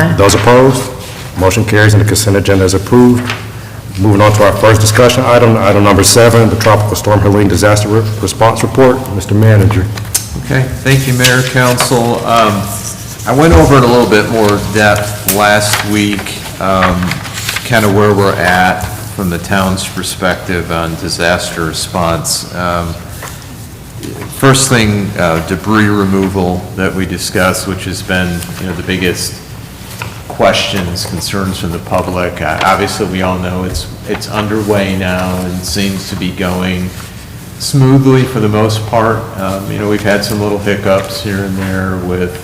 Aye. Those opposed? Motion carries and the consent agenda is approved. Moving on to our first discussion item, item number 7, the Tropical Storm Helene Disaster Response Report. Mr. Manager. Okay, thank you, Mayor, Council. I went over it a little bit more depth last week, kind of where we're at from the town's perspective on disaster response. First thing, debris removal that we discussed, which has been, the biggest questions, concerns from the public. Obviously, we all know it's underway now and seems to be going smoothly for the most part. We've had some little hiccups here and there with,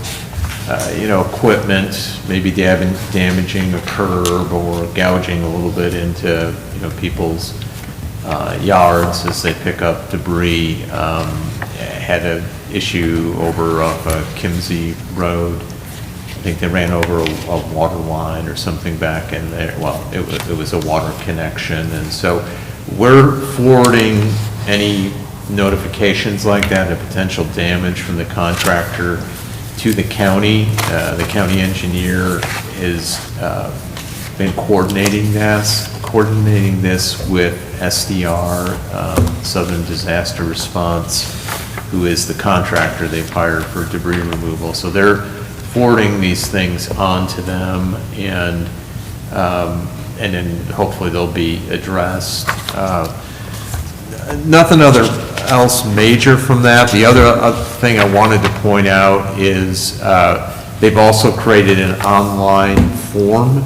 equipment, maybe damaging a curb or gouging a little bit into, people's yards as they pick up debris. Had an issue over off Kimsey Road. I think they ran over a water line or something back in there. Well, it was a water connection. And so we're forwarding any notifications like that, of potential damage from the contractor to the county. The county engineer has been coordinating this with SDR, Southern Disaster Response, who is the contractor they've hired for debris removal. So they're forwarding these things on to them, and then hopefully they'll be addressed. Nothing else major from that. The other thing I wanted to point out is they've also created an online form,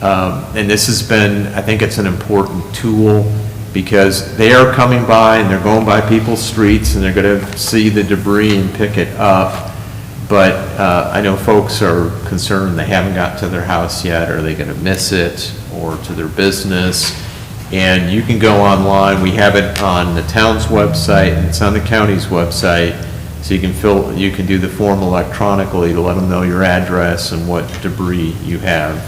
and this has been, I think it's an important tool, because they are coming by and they're going by people's streets and they're going to see the debris and pick it up. But I know folks are concerned they haven't got to their house yet. Are they going to miss it, or to their business? And you can go online. We have it on the town's website and it's on the county's website. So you can do the form electronically to let them know your address and what debris you have.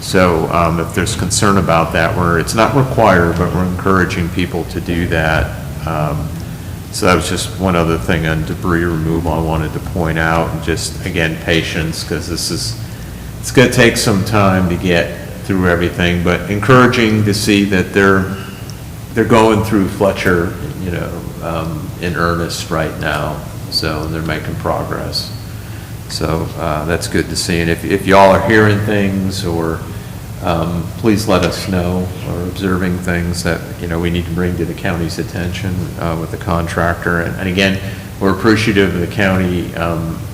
So if there's concern about that, it's not required, but we're encouraging people to do that. So that was just one other thing on debris removal I wanted to point out, and just, again, patience, because it's going to take some time to get through everything, but encouraging to see that they're going through Fletcher, in earnest right now. So they're making progress. So that's good to see. And if y'all are hearing things, or please let us know, or observing things that we need to bring to the county's attention with the contractor. And again, we're appreciative of the county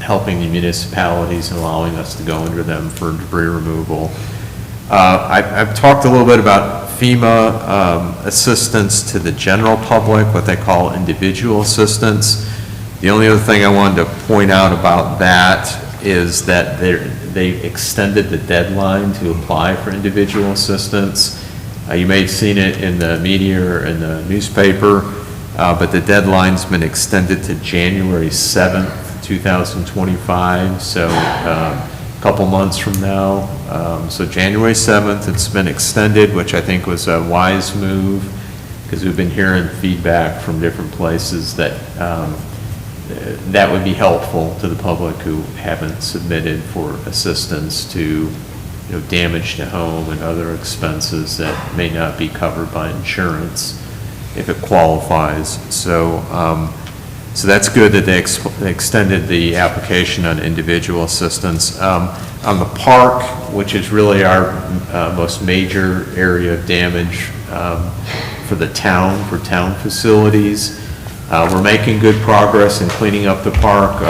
helping the municipalities and allowing us to go under them for debris removal. I've talked a little bit about FEMA assistance to the general public, what they call individual assistance. The only other thing I wanted to point out about that is that they extended the deadline to apply for individual assistance. You may have seen it in the media or in the newspaper, but the deadline's been extended to January 7th, 2025, so a couple months from now. So January 7th, it's been extended, which I think was a wise move, because we've been hearing feedback from different places that that would be helpful to the public who haven't submitted for assistance to damage to home and other expenses that may not be covered by insurance if it qualifies. So so that's good that they extended the application on individual assistance. On the park, which is really our most major area of damage for the town, for town facilities, we're making good progress in cleaning up the park.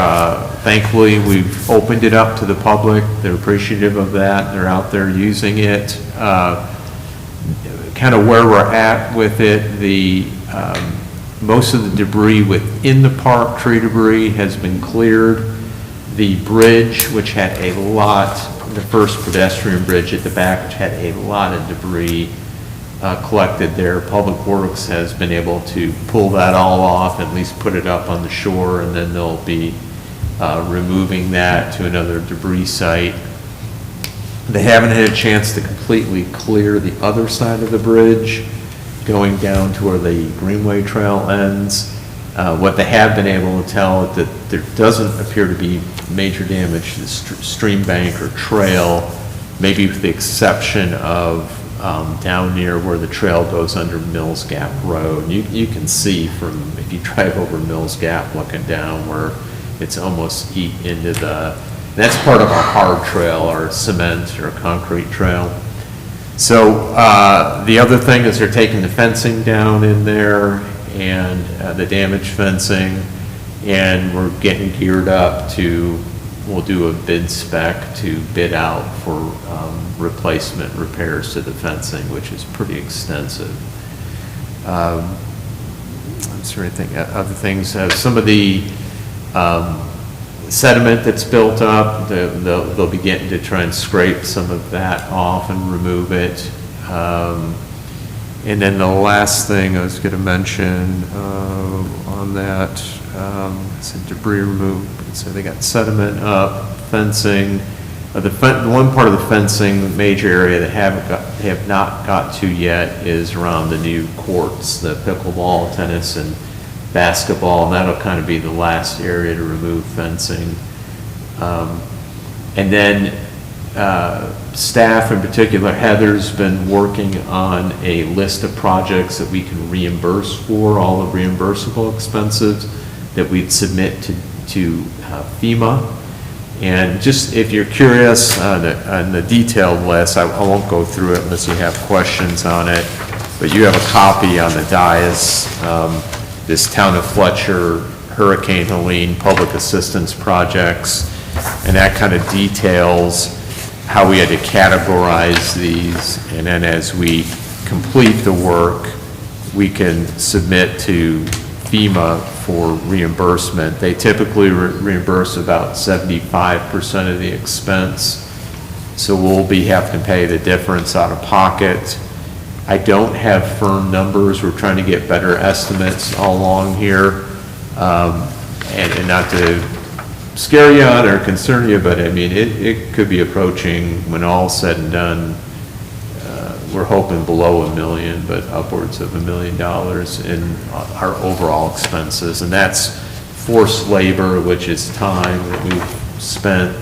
Thankfully, we've opened it up to the public. They're appreciative of that. They're out there using it. Kind of where we're at with it, most of the debris within the park, tree debris, has been cleared. The bridge, which had a lot, the first pedestrian bridge at the back, which had a lot of debris collected there. Public Works has been able to pull that all off, at least put it up on the shore, and then they'll be removing that to another debris site. They haven't had a chance to completely clear the other side of the bridge, going down to where the Greenway Trail ends. What they have been able to tell is that there doesn't appear to be major damage to the stream bank or trail, maybe with the exception of down near where the trail goes under Mills Gap Road. You can see from, if you drive over Mills Gap looking down, where it's almost eat into that's part of our hard trail, our cement or concrete trail. So the other thing is they're taking the fencing down in there and the damaged fencing, and we're getting geared up we'll do a bid spec to bid out for replacement repairs to the fencing, which is pretty extensive. Is there anything, other things? Some of the sediment that's built up, they'll be getting to try and scrape some of that off and remove it. And then the last thing I was going to mention on that, is debris removal. So they got sediment up, fencing. The one part of the fencing, major area they have not got to yet is around the new courts, the pickleball, tennis, and basketball, and that'll kind of be the last area to remove fencing. And then staff in particular, Heather's been working on a list of projects that we can reimburse for, all the reimbursable expenses that we'd submit to FEMA. And just if you're curious on the detailed list, I won't go through it unless you have questions on it, but you have a copy on the dais. This Town of Fletcher, Hurricane Helene, public assistance projects, and that kind of details how we had to categorize these, and then as we complete the work, we can submit to FEMA for reimbursement. They typically reimburse about 75% of the expense, so we'll be having to pay the difference out of pocket. I don't have firm numbers. We're trying to get better estimates all along here, and not to scare you on or concern you, but I mean, it could be approaching, when all's said and done, we're hoping below $1 million, but upwards of $1 million in our overall expenses. And that's forced labor, which is time that we've spent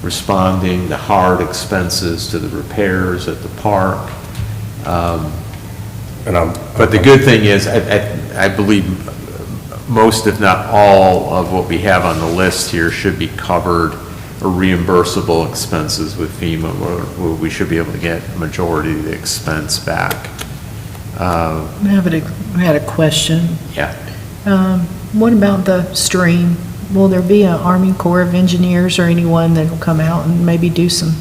responding to hard expenses to the repairs at the park. But the good thing is, I believe most, if not all, of what we have on the list here should be covered or reimbursable expenses with FEMA, where we should be able to get a majority of the expense back. I had a question. Yeah. What about the stream? Will there be an Army Corps of Engineers or anyone that will come out and maybe do some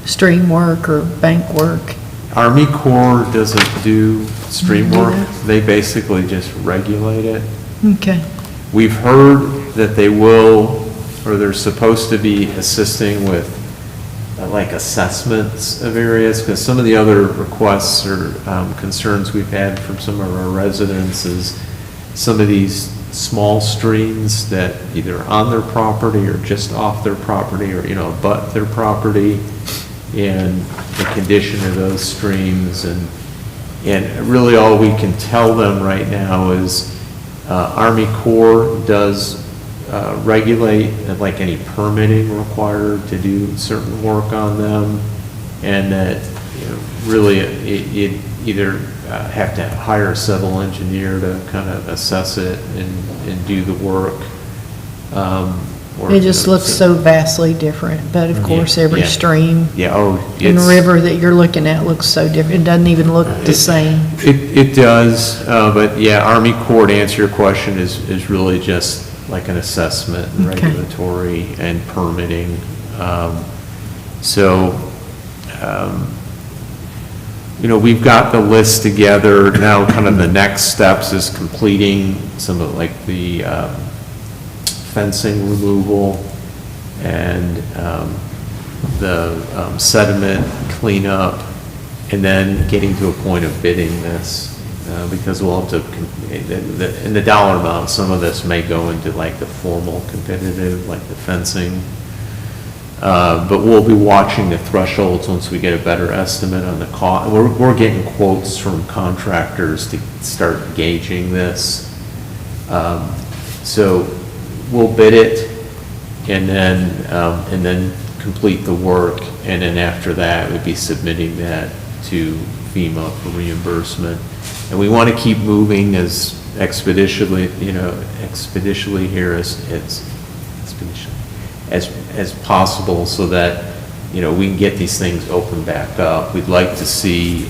stream work or bank work? Army Corps doesn't do stream Do work. that? They basically just regulate it. Okay. We've heard that they will, or they're supposed to be assisting with like assessments of areas, because some of the other requests or concerns we've had from some of our residents is some of these small streams that either are on their property or just off their property, or, abut their property, and the condition of those streams. And really all we can tell them right now is Army Corps does regulate like any permitting required to do certain work on them, and that really it either have to hire a civil engineer to kind of assess it and do the work. Or, It just looks so vastly different, but of course, every yeah. stream and and river that you're looking at looks so different. It doesn't even look the same. It does, but yeah, Army Corps, to answer your question, is really just like an assessment and Okay. regulatory and permitting. We've got the list together now. Kind of the next steps is completing some of like the fencing removal and the sediment cleanup, and then getting to a point of bidding this, because we'll have to, in the dollar amount, some of this may go into like the formal competitive, like the fencing. But we'll be watching the thresholds once we get a better estimate on the cost. We're getting quotes from contractors to start gauging this. So we'll bid it and then complete the work. And then after that, we'd be submitting that to FEMA for reimbursement. And we want to keep moving as expeditiously here as possible so that, we can get these things opened back up. We'd like to see,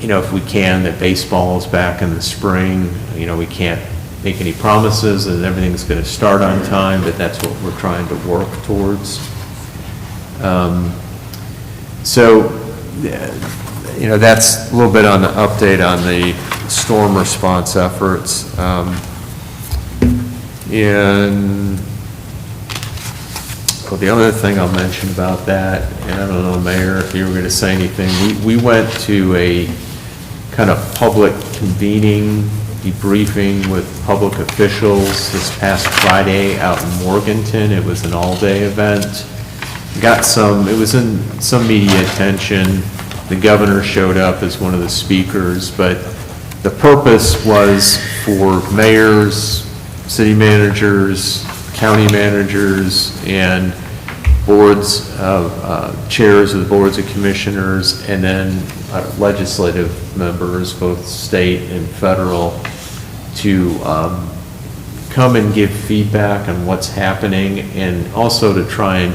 if we can, that baseball is back in the spring. We can't make any promises that everything's going to start on time, but that's what we're trying to work towards. That's a little bit on the update on the storm response efforts. The other thing I'll mention about that, and I don't know, Mayor, if you were going to say anything, we went to a kind of public convening, debriefing with public officials this past Friday out in Morganton. It was an all-day event. It was in some media attention. The governor showed up as one of the speakers, but the purpose was for mayors, city managers, county managers, and chairs of the boards of commissioners, and then legislative members, both state and federal, to come and give feedback on what's happening, and also to try and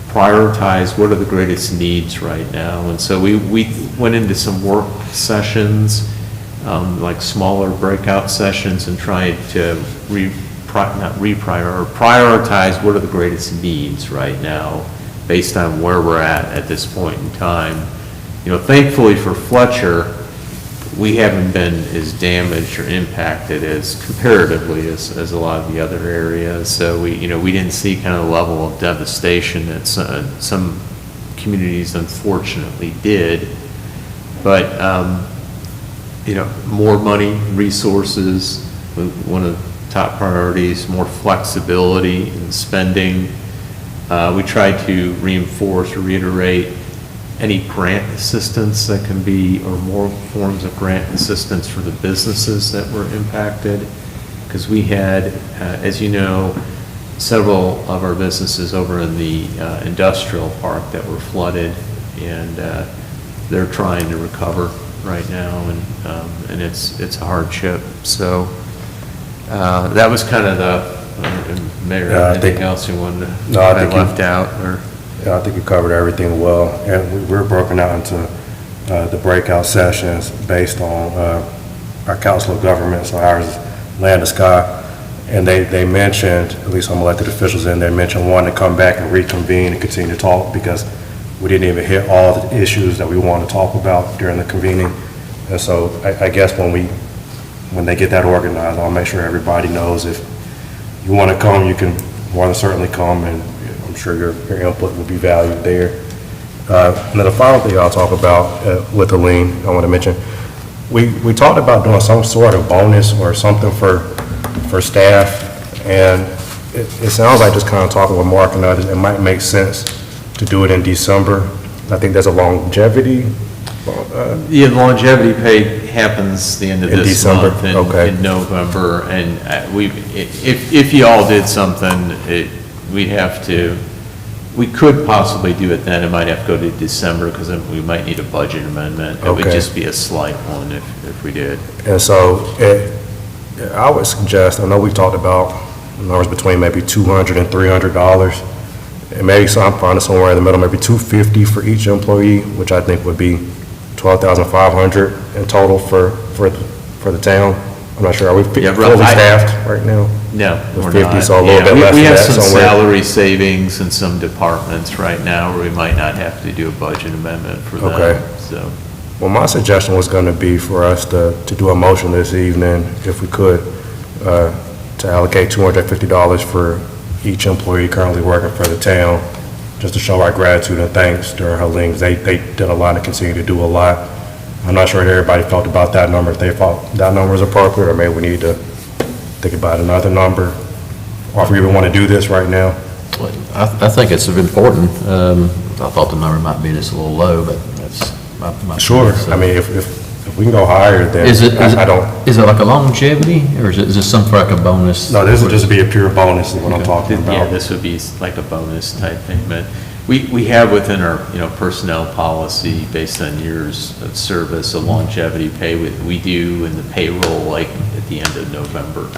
prioritize what are the greatest needs right now. And so we went into some work sessions, like smaller breakout sessions, and tried to prioritize what are the greatest needs right now based on where we're at this point in time. Thankfully for Fletcher, we haven't been as damaged or impacted as comparatively as a lot of the other areas. So we didn't see kind of the level of devastation that some communities unfortunately did. But, more money, resources, one of the top priorities, more flexibility in spending. We tried to reinforce or reiterate any grant assistance that can be, or more forms of grant assistance for the businesses that were impacted. Because we had, as you know, several of our businesses over in the industrial park that were flooded, and they're trying to recover right now, and it's a hardship. So that was kind of the, Mayor, anything else you wanted to, I left out, or? Yeah, I think you covered everything well, and we're broken out into the breakout sessions based on our Council of Governments, so ours is Land to Sky, and they mentioned, at least some elected officials in there, mentioned wanting to come back and reconvene and continue to talk, because we didn't even hit all the issues that we want to talk about during the convening. And so I guess when they get that organized, I'll make sure everybody knows if you want to come, you can more than certainly come, and I'm sure your input will be valued there. And then the final thing I'll talk about with Aline, I want to mention, we talked about doing some sort of bonus or something for staff, and it sounds like just kind of talking with Mark and others, it might make sense to do it in December. I think there's a longevity. Yeah, longevity pay happens the end of this December. month Okay. in November, and if you all did something, we could possibly do it then. It might have to go to December because we might need a budget amendment. It would Okay. just be a slight one if we did. And so I would suggest, I know we talked about numbers between maybe $200 and $300, and maybe I'm finding somewhere in the middle, maybe $250 for each employee, which I think would be $12,500 in total for the town. I'm not sure, are we fully staffed right now? No, With we're 50, not. so a little bit less We than have that some somewhere. salary savings in some departments right now where we might not have to do a budget amendment for them. Okay. So, Well, my suggestion was going to be for us to do a motion this evening, if we could, to allocate $250 for each employee currently working for the town, just to show our gratitude and thanks during her leave. They did a lot and continue to do a lot. I'm not sure if everybody felt about that number, if they thought that number is appropriate, or maybe we need to think about another number, or if we even want to do this right now. I think it's important. I thought the number might be just a little low, but that's my. Sure. so. I mean, if If we can go higher, then I don't, is it like a longevity, or is this something like a bonus? no, this would just be a pure bonus is what I'm talking Yeah, about. this would be like a bonus type thing, but we have within our, personnel policy, based on years of service, a longevity pay. We do in the payroll, like, at the end of November.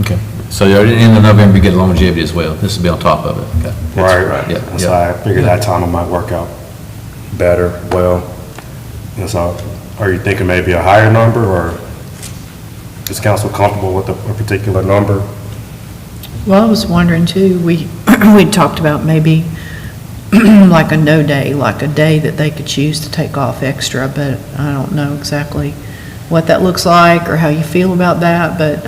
Okay, so at the end of November, you get longevity as well. This will be on top of it, okay. Right, correct. Yeah, so yeah. I figured that time it might work out better, well, and so, are you thinking maybe a higher number, or is council comfortable with a particular number? Well, I was wondering too, we talked about maybe like a no day, like a day that they could choose to take off extra, but I don't know exactly what that looks like or how you feel about that, but,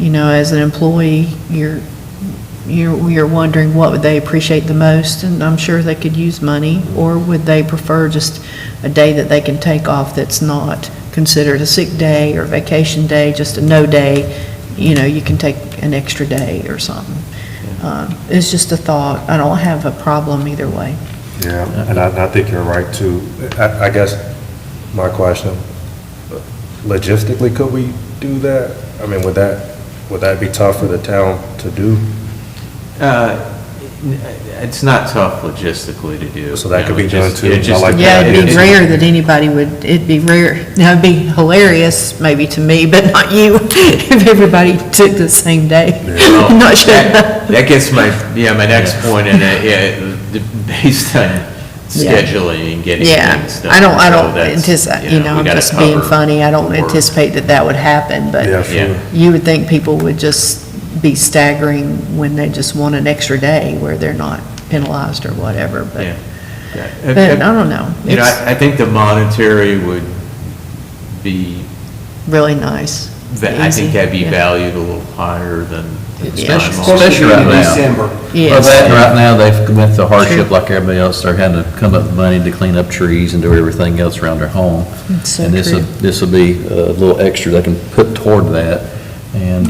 as an employee, you're wondering what would they appreciate the most, and I'm sure they could use money, or would they prefer just a day that they can take off that's not considered a sick day or vacation day, just a no day, you can take an extra day or something. It's just a thought. I don't have a problem either way. Yeah, and I think you're right too. I guess my question, logistically, could we do that? I mean, would that be tough for the town to do? It's not tough logistically to do. So that could be done too. It just- I like Yeah, that. it'd be rare that anybody it'd be rare, it'd be hilarious maybe to me, but not you, if everybody took the same day. Well, I'm not sure. That gets my next point, and based on scheduling and getting Yeah, things done. I don't So that's, anticipate, we I'm gotta just being cover funny, I don't the work. anticipate that would happen, Yeah, but sure. you would think people would just be staggering when they just want an extra day where they're not penalized or whatever, but, Yeah. but I don't know. It's I think the monetary would be, really nice. I think that'd be Easy, yeah. valued a little higher than. Especially right now. December. Well, Yes. that, right now, they've went through hardship True. like everybody else. They're having to come up with money to clean up trees and do everything else around their home. It's so And true. this will be a little extra they can put toward that. And,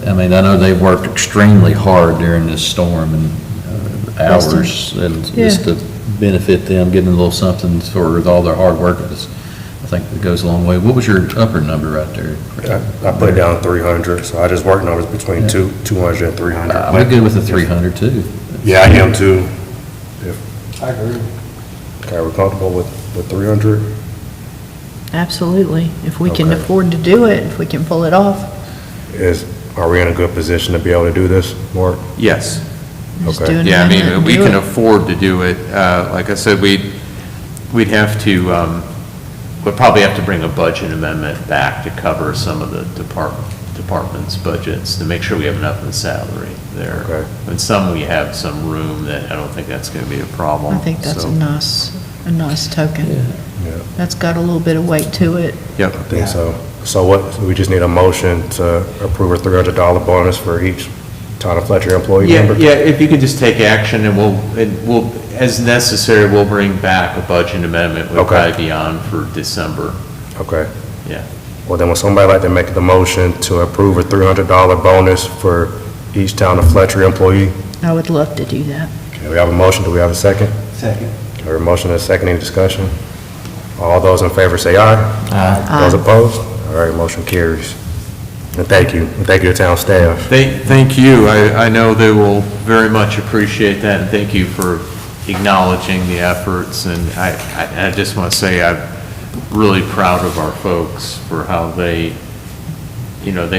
I mean, I know they've worked extremely hard during this storm and hours, and just to benefit them, getting a little something for all their hard work. I think it goes a long way. What was your upper number right there? I put down 300, so I just work numbers between 200 and 300. I'm good with the 300 too. Yeah, I am too. I agree. Okay, we're comfortable with 300? Absolutely. If we can Okay. afford to do it, if we can pull it off, Are we in a good position to be able to do this, Mark? Yes. just Okay. doing it. Yeah, I mean, we do can it. afford to do it. Like I said, we'd have to, we'd probably have to bring a budget amendment back to cover some of the department's budgets, to make sure we have enough in the salary there. Okay. And some, we have some room that I don't think that's gonna be a problem. I think that's so, a nice token. Yeah, That's got a little bit of weight to it. Yep. I think so. So we just need a motion to approve a $300 bonus for each Town of Fletcher employee Yeah, member? yeah, if you could just take action, and we'll, as necessary, we'll bring back a budget amendment. We'll Okay. probably be on for December, Okay. yeah. Well, then would somebody like to make the motion to approve a $300 bonus for each Town of Fletcher employee? I would love to do that. Okay, we have a motion. Do we have a second? Second. We have a motion and a second. Any discussion? All those in favor say aye. Aye. Those opposed? All right, motion carries. And thank you. And thank you to town staff. Thank you. I know they will very much appreciate that, and thank you for acknowledging the efforts. And I just want to say I'm really proud of our folks for how they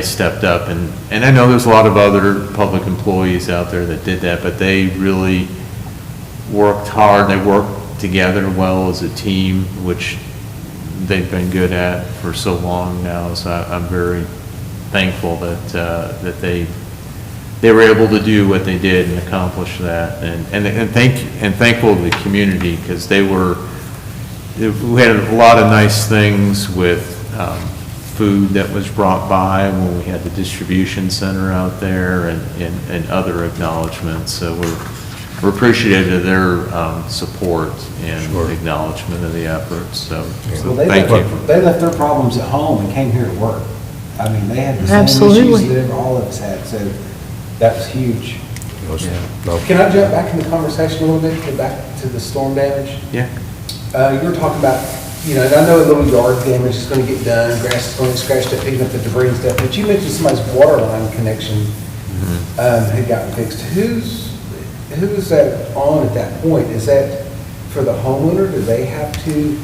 stepped up. And I know there's a lot of other public employees out there that did that, but they really worked hard. They worked together well as a team, which they've been good at for so long now. So I'm very thankful that they were able to do what they did and accomplish that, and thankful to the community, because we had a lot of nice things with food that was brought by when we had the distribution center out there, and other acknowledgments. So we're appreciative of their support and Sure. acknowledgement of the efforts. So Well, they thank you. They left their problems at home and came here to work. I mean, they had the same Absolutely. issues that all of us had, so that was huge. No. Can I jump back in the conversation a little bit, get back to the storm damage? Yeah. You were talking about and I know a little yard damage is gonna get done, grass is gonna get scratched up, picking up the debris and stuff, but you mentioned somebody's water line connection, had gotten fixed. Who is that on at that point? Is that for the homeowner? Do they have to,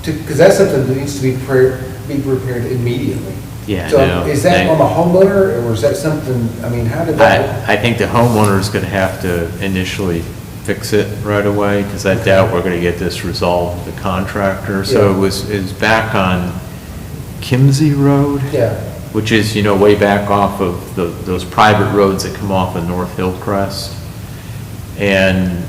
because that's something that needs to be repaired immediately. Yeah, So no, is that they- on the homeowner, or is that something, I mean, how did that? I think the homeowner's gonna have to initially fix it right away, because I doubt we're gonna get this resolved with the contractor. So Yeah. it was back on Kimsey Road, Yeah, which is, way back off of those private roads that come off of North Hillcrest. And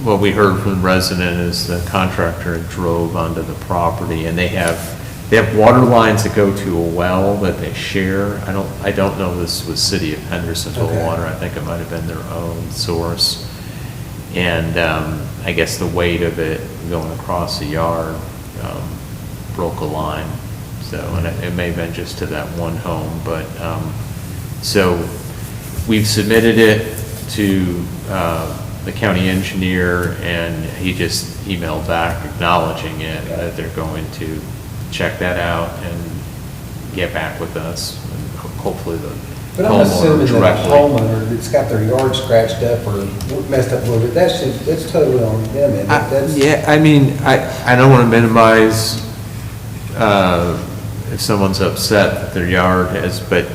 what we heard from the resident is the contractor drove onto the property, and they have water lines that go to a well that they share. I don't know if this was City of Hendersonville Okay. water, I think it might have been their own source. And I guess the weight of it going across the yard broke a line. So, and it may have been just to that one home, but, so we've submitted it to the county engineer, and he just emailed back acknowledging it, that they're going to check that out and get back with us, and hopefully the but I'm assuming homeowner that a directly. homeowner that's got their yard scratched up or messed up a little bit, that's totally on them, and that's. Yeah, I mean, I don't want to minimize if someone's upset that their yard has, but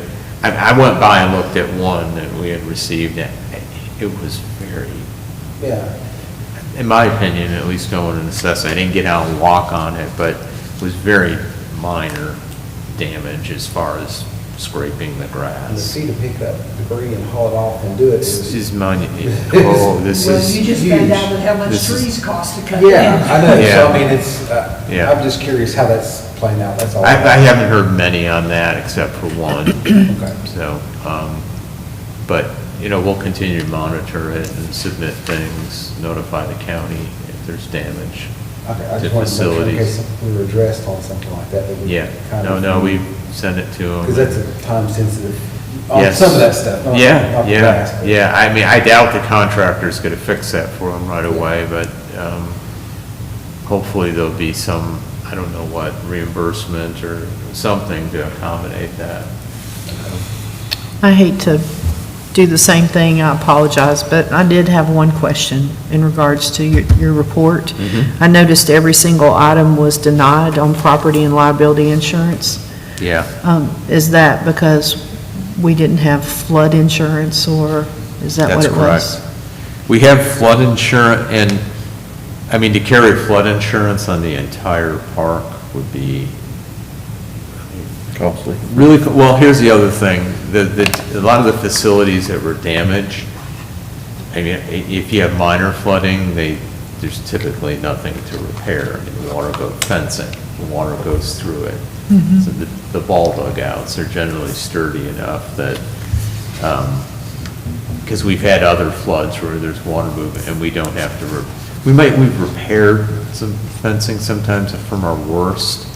I went by and looked at one that we had received, and it was very, Yeah, in my opinion, at least going and assess, I didn't get out and walk on it, but it was very minor damage as far as scraping the and the grass. fee to pick up debris and haul it off and do it This is. is money, oh, this Well, is. you just huge. found out that how much This is- trees cost to cut Yeah, down. I know, so Yeah. I mean, it's, Yeah. I'm just curious how that's playing out, that's all. I haven't heard many on that except for one. Okay. So, but, we'll continue to monitor it and submit things, notify the county if there's damage. Okay, I to just wanted to make sure in facilities. case we were addressed on something like that. that we Yeah, kind of- no, we send it to them. Because that's a time sensitive, on Yes. some of that stuff. not- Yeah, not the yeah, grass, but- yeah. I mean, I doubt the contractor's gonna fix that for them right away, but, hopefully there'll be some, I don't know what, reimbursement or something to accommodate that. I hate to do the same thing, I apologize, but I did have one question in regards to your report. I noticed every single item was denied on property and liability insurance. Yeah. Is that because we didn't have flood insurance, or is that what That's it was? correct. We have flood insurance, and, I mean, to carry flood insurance on the entire park would be Costly. really, well, here's the other thing, a lot of the facilities that were damaged, I mean, if you have minor flooding, there's typically nothing to repair. The water fencing, the water goes through it. So the ball dugouts are generally sturdy enough that, because we've had other floods where there's water movement and we don't have to, we've repaired some fencing sometimes from our worst,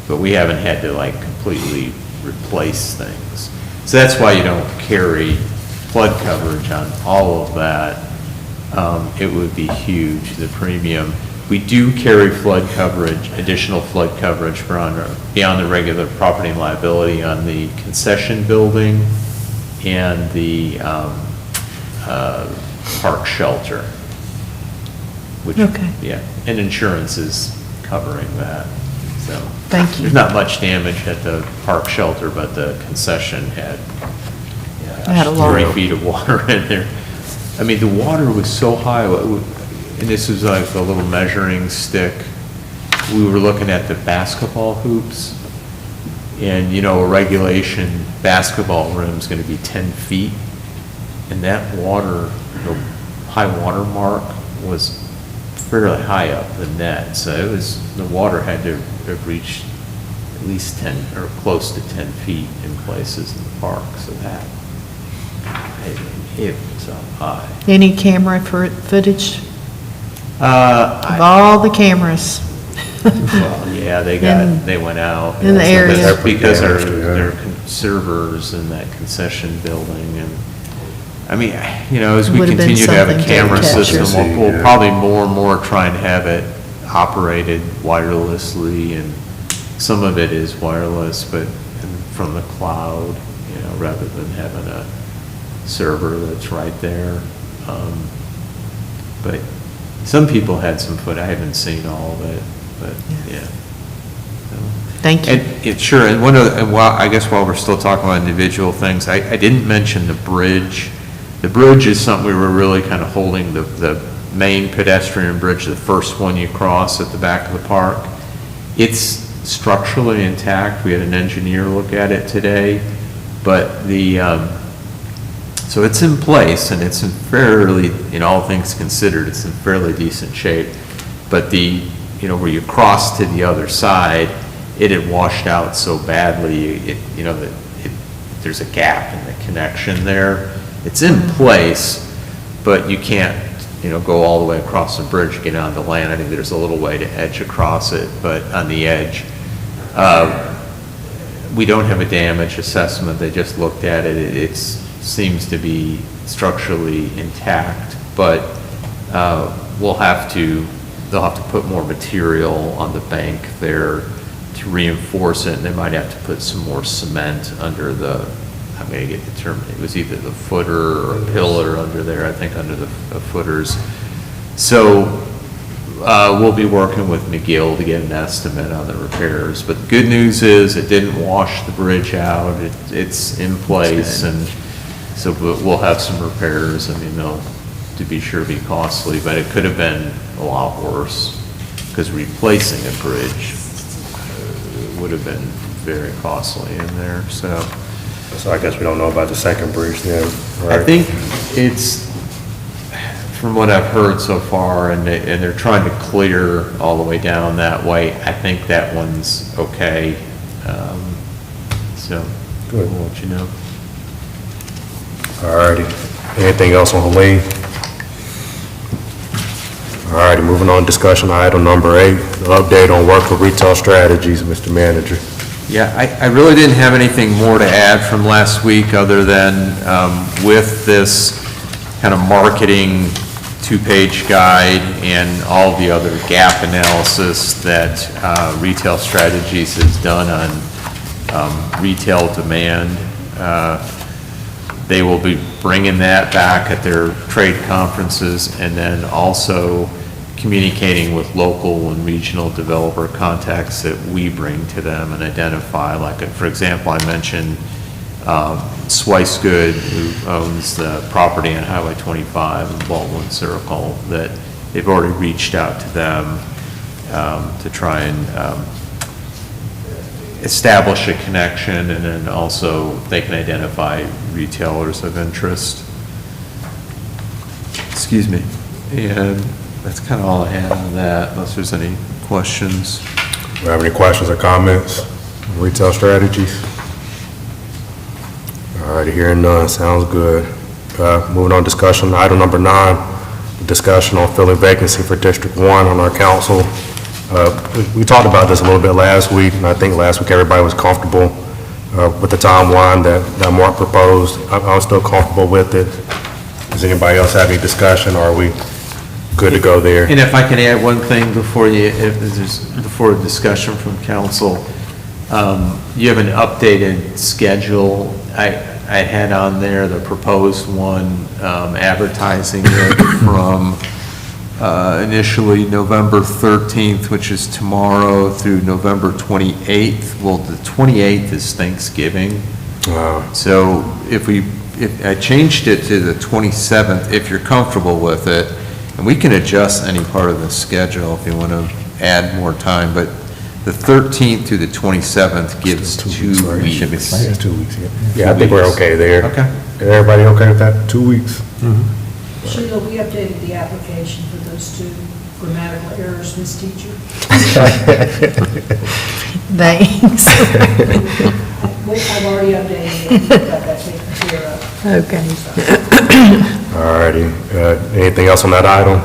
but we haven't had to like completely replace things. So that's why you don't carry flood coverage on all of that. It would be huge, the premium. We do carry flood coverage, additional flood coverage beyond the regular property and liability on the concession building and the park shelter. Which, Okay. yeah, and insurance is covering that, so. Thank you. There's not much damage at the park shelter, but the concession had Had a lot. 3 feet of water in there. I mean, the water was so high, and this was like a little measuring stick. We were looking at the basketball hoops, and, a regulation basketball rim's gonna be 10 feet, and that water, the high water mark was fairly high up the net, so the water had to have reached at least 10, or close to 10 feet in places in the park, so it was up high. Any camera footage of I- all the cameras? Well, yeah, they went out. In the area. Because Damaged, they're yeah. servers in that concession building, and, I mean, as we Would've been continue to have a something to camera capture. system, we'll Yeah. probably more and more try and have it operated wirelessly, and some of it is wireless, but from the cloud, you know, rather than having a server that's right there. But some people had some I haven't seen all of it, but, yeah. Thank you. And, sure, and I guess while we're still talking about individual things, I didn't mention the bridge. The bridge is something we were really kind of holding, the main pedestrian bridge, the first one you cross at the back of the park. It's structurally intact. We had an engineer look at it today, but so it's in place, and it's in fairly, in all things considered, it's in fairly decent shape. But where you cross to the other side, it had washed out so badly, there's a gap in the connection there. It's in place, but you can't, go all the way across the bridge to get onto land. I think there's a little way to edge across it, but on the edge. We don't have a damage assessment. They just looked at it. It seems to be structurally intact, but they'll have to put more material on the bank there to reinforce it, and they might have to put some more cement under I'm going to get the term, it was either the footer or a pillar under there, I think under the footers. So we'll be working with McGill to get an estimate on the repairs. But the good news is it didn't wash the bridge out. It's in place, and so we'll have some repairs. I mean, they'll, to be sure, be costly, but it could have been a lot worse, because replacing a bridge would have been very costly in there, so. So I guess we don't know about the second bridge then, right? I think it's, from what I've heard so far, and they're trying to clear all the way down that way, I think that one's okay. So, Good. we'll let you know. All righty. Anything else on Helene? All righty, moving on, discussion item number 8, the update on work with retail strategies, Mr. Manager. Yeah, I really didn't have anything more to add from last week, other than with this kind of marketing 2-page guide and all the other gap analysis that Retail Strategies has done on retail demand. They will be bringing that back at their trade conferences, and then also communicating with local and regional developer contacts that we bring to them and identify. Like, for example, I mentioned Swicegood, who owns the property on Highway 25 in Baldwin Circle, that they've already reached out to them to try and establish a connection, and then also they can identify retailers of interest. Excuse me. And that's kind of all I had on that, unless there's any questions. Do you have any questions or comments on retail strategies? All righty, hearing none, sounds good. Moving on, discussion, item number 9, discussion on filling vacancy for District 1 on our council. We talked about this a little bit last week, and I think last week everybody was comfortable with the timeline that Mark proposed. I'm still comfortable with it. Does anybody else have any discussion, or are we good to go there? And if I can add one thing before before discussion from council, you have an updated schedule. I had on there the proposed one, advertising it from initially November 13th, which is tomorrow, through November 28th. Well, the 28th is Thanksgiving. So if I changed it to the 27th, if you're comfortable with it, and we can adjust any part of the schedule if you want to add more time, but the 13th through the 27th gives 2 weeks. It's 2 weeks, yeah. Yeah, I think we're okay there. Okay. Is everybody okay with that? 2 weeks? Sheila, we updated the application for those 2 grammatical errors, Miss Teacher. Thanks. I've already updated it, got that taken care of. Okay. All righty. Anything else on that item?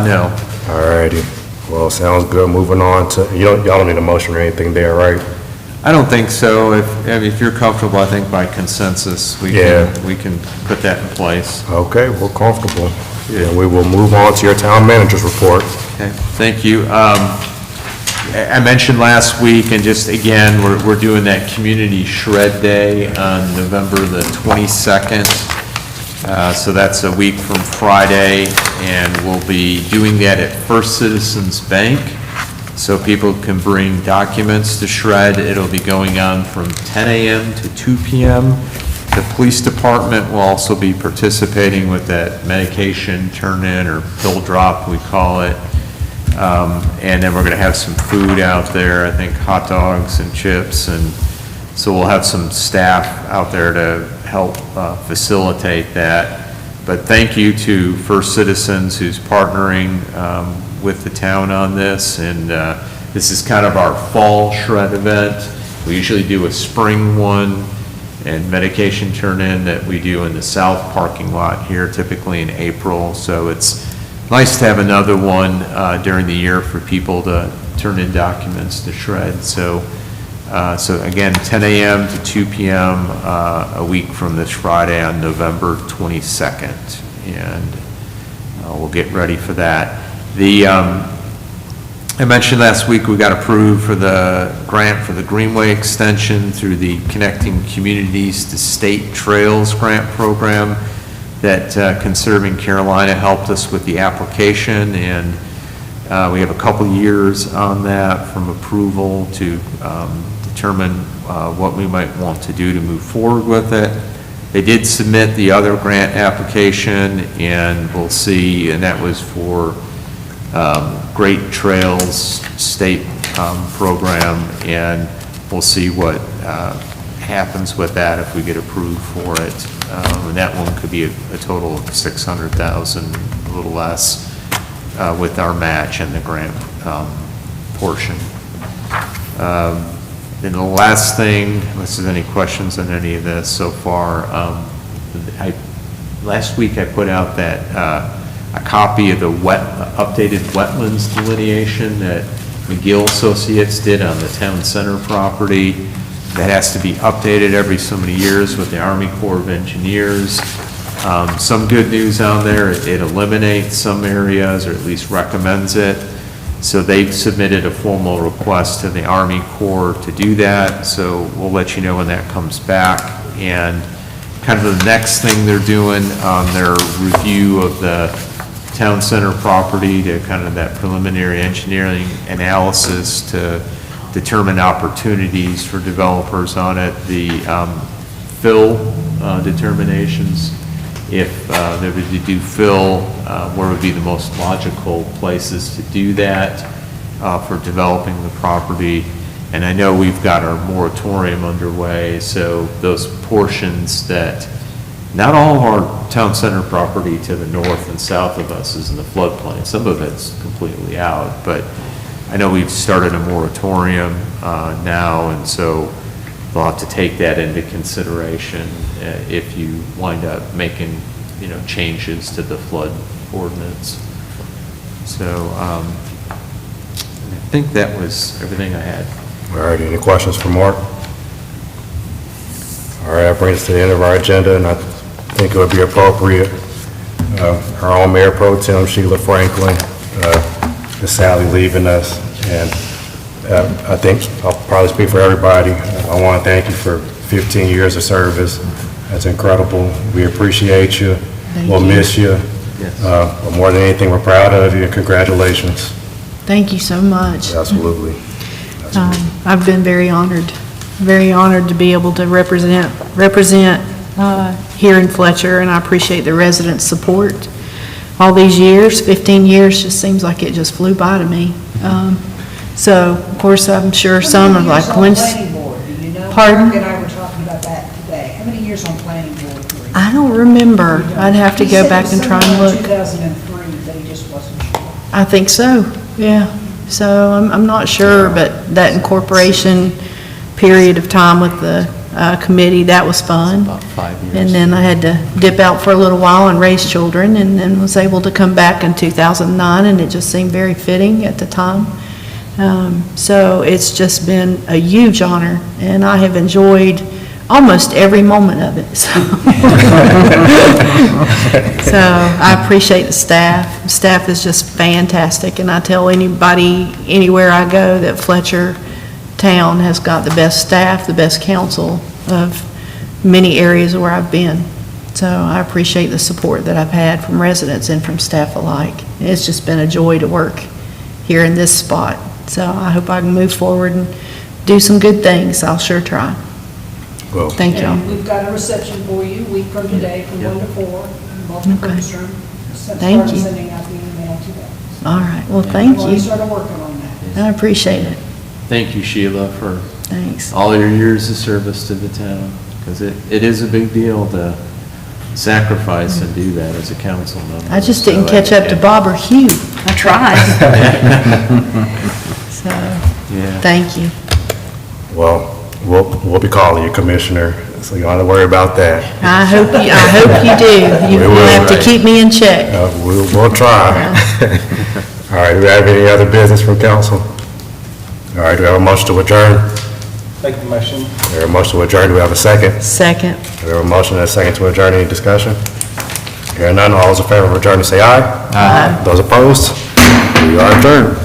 No. All righty. Well, sounds good. Moving on to, y'all don't need a motion or anything there, right? I don't think so. If you're comfortable, I think by consensus, we can put that in place. Okay, we're comfortable. And we will move on to your town manager's report. Okay, thank you. I mentioned last week, and just again, we're doing that Community Shred Day on November the 22nd. So that's a week from Friday, and we'll be doing that at First Citizens Bank. So people can bring documents to shred. It'll be going on from 10 a.m. to 2 p.m. The police department will also be participating with that medication turn-in or pill drop, we call it. And then we're going to have some food out there, I think hot dogs and chips, and so we'll have some staff out there to help facilitate that. But thank you to First Citizens who's partnering with the town on this, and this is kind of our fall shred event. We usually do a spring one and medication turn-in that we do in the south parking lot here, typically in April. So it's nice to have another one during the year for people to turn in documents to shred. So again, 10 a.m. to 2 p.m. A week from this Friday on November 22nd, and we'll get ready for that. I mentioned last week we got approved for the grant for the Greenway extension through the Connecting Communities to State Trails grant program that Conserving Carolina helped us with the application, and we have a couple years on that from approval to determine what we might want to do to move forward with it. They did submit the other grant application, and we'll see, and that was for Great Trails State program, and we'll see what happens with that if we get approved for it. And that one could be a total of 600,000, a little less, with our match and the grant portion. And the last thing, unless there's any questions on any of this so far, last week I put out that a copy of the updated wetlands delineation that McGill Associates did on the town center property. That has to be updated every so many years with the Army Corps of Engineers. Some good news on there, it eliminates some areas, or at least recommends it. So they've submitted a formal request to the Army Corps to do that, so we'll let you know when that comes back. And kind of the next thing they're doing on their review of the town center property, to kind of that preliminary engineering analysis to determine opportunities for developers on it, the fill determinations. If they were to do fill, where would be the most logical places to do that for developing the property. And I know we've got our moratorium underway, so those portions that, not all of our town center property to the north and south of us is in the floodplain. Some of it's completely out, but I know we've started a moratorium now, and so they'll have to take that into consideration if you wind up making, changes to the flood ordinance. So I think that was everything I had. All right, any questions for Mark? All right, that brings us to the end of our agenda, and I think it would be appropriate, our own Mayor Pro Tem, Sheila Franklin, is sadly leaving us, and I think I'll probably speak for everybody. I want to thank you for 15 years of service. That's incredible. We appreciate you. We'll miss you. Yes. But more than anything, we're proud of you, and congratulations. Thank you so much. Absolutely. I've been very honored to be able to represent here in Fletcher, and I appreciate the residents' support. All these years, 15 years, just seems like it just flew by to me. So, of course, I'm sure some are like, when's... Planning board, do you know? Pardon? Mark and I were talking about that today. How many years on planning board were you? I don't remember. I'd have to He go said back it and was try and somewhere in look. 2003, but he just wasn't sure. I think so, yeah. So I'm not sure, but that incorporation period of time with the committee, that was fun. About 5 years. And then I had to dip out for a little while and raise children, and then was able to come back in 2009, and it just seemed very fitting at the time. So it's just been a huge honor, and I have enjoyed almost every moment of it, so. So I appreciate the staff. Staff is just fantastic, and I tell anybody, anywhere I go, that Fletcher Town has got the best staff, the best council of many areas where I've been. So I appreciate the support that I've had from residents and from staff alike. It's just been a joy to work here in this spot. So I hope I can move forward and do some good things. I'll sure try. Well, Thank y'all. And we've got a reception for you, a week from today, from 1 to 4, in Baltimore Okay. Cruise Room. Thank you. Started sending out the email today. All right, well, thank We've already you. started working on that. I appreciate it. Thank you, Sheila, for Thanks. all your years of service to the town, because it is a big deal to sacrifice and do that as a council member. I just So didn't catch up to Bob or Hugh. I tried. So, Yeah. thank you. well, we'll be calling you, Commissioner, so you don't have to worry about that. I hope you do. We You will, have to right. keep me in check. We'll try. All right, do we have any other business from council? All right, do we have a motion to adjourn? Make the motion. We have a motion to adjourn, do we have a second? Second. We have a motion and a second to adjourn, any discussion? Hearing none, all those in favor of adjourning, say aye. Aye. Those opposed? We are adjourned.